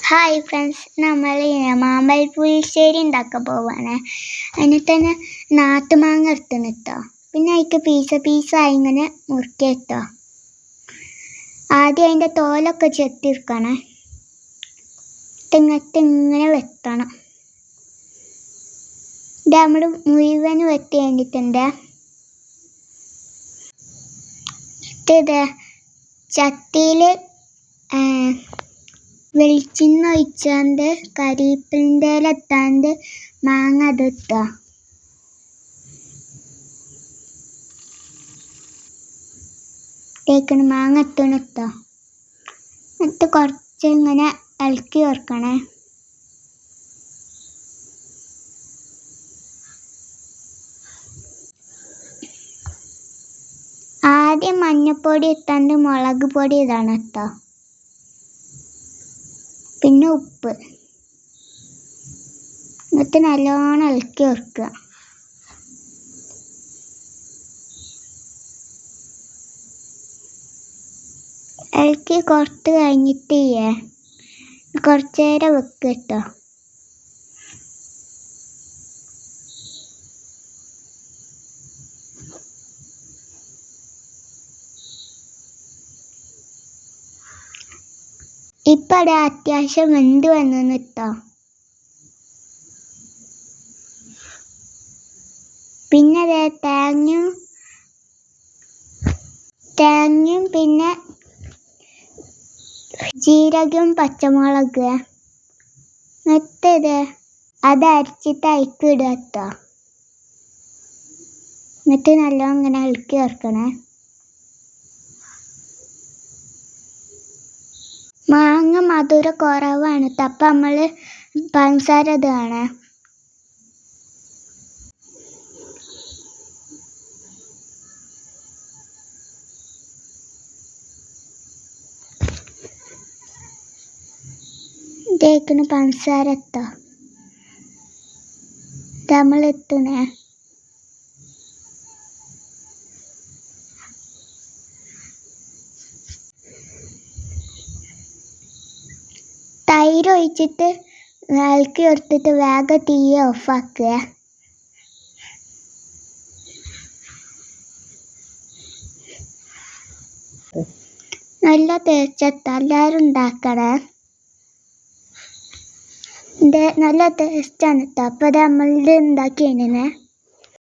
Hi friends, നമ്മൾ മാമ്പഴ പുളിശ്ശേരി ഉണ്ടാക്കാൻ പോവാണ്. അതിന് തന്നെ നാട്ടുമാങ്ങ എടുത്തുന്നു കേട്ടോ. പിന്നെ അതിക്ക് പീസായി ഇങ്ങനെ മുറിക്കുക കേട്ടോ. ആദ്യം അതിൻ്റെ തോലൊക്കെ ചെത്തിയെടുക്കണേ. ഇങ്ങനെ വെട്ടണം. ഇത് നമ്മൾ മുഴുവൻ വെട്ടി കഴിഞ്ഞിട്ടുണ്ട്. ഇത് ചട്ടിയിൽ വെളിച്ചെണ്ണ ഒഴിച്ചാണ്ട് കരിവേപ്പിൻ്റെ ഇല ഇട്ടാണ്ട് മാങ്ങ അത് ഇട്ടുക. മാങ്ങ ഇട്ടണം ഇട്ടോ. എന്നിട്ട് കുറച്ച് ഇങ്ങനെ ഇളക്കി വെക്കണേ. ആദ്യം മഞ്ഞപ്പൊടി ഇട്ടാണ്ട് മുളക് പൊടി ഇതാണ് കേട്ടോ. പിന്നെ ഉപ്പ്. എന്നിട്ട് നല്ലോണം ഇളക്കി വെക്കുക. ഇളക്കി കുറച്ച് കഴിഞ്ഞിട്ട് കുറച്ച് നേരം വെക്കുക കേട്ടോ. ഇപ്പം അത് അത്യാവശ്യം വെന്ത് വന്നു കേട്ടോ. പിന്നെ തേങ്ങയും പിന്നെ ജീരകവും പച്ചമുളക് എന്നിട്ട് അത് അരച്ചിട്ട് അതിലേക്ക് ഇടുക കേട്ടോ. എന്നിട്ട് നല്ലോണം ഇങ്ങനെ ഇളക്കി ചേർക്കണേ. മാങ്ങ മധുരം കുറവാണ് കേട്ടോ. അപ്പം നമ്മൾ പഞ്ചസാര ഇടുകയാണ്. ഇതേക്കണ് പഞ്ചസാര ഇട്ടോ. നമ്മൾ ഇട്ടണേ. തൈര് ഒഴിച്ചിട്ട് ഇളക്കി എടുത്തിട്ട് വേഗം തീ ഓഫാക്കുക. നല്ല ടേസ്റ്റ്. എല്ലാവരും ഉണ്ടാക്കണേ. നല്ല ടേസ്റ്റാണ് കേട്ടോ. അപ്പോൾ അത് നമ്മളിത് ഉണ്ടാക്കി കഴിഞ്ഞേ.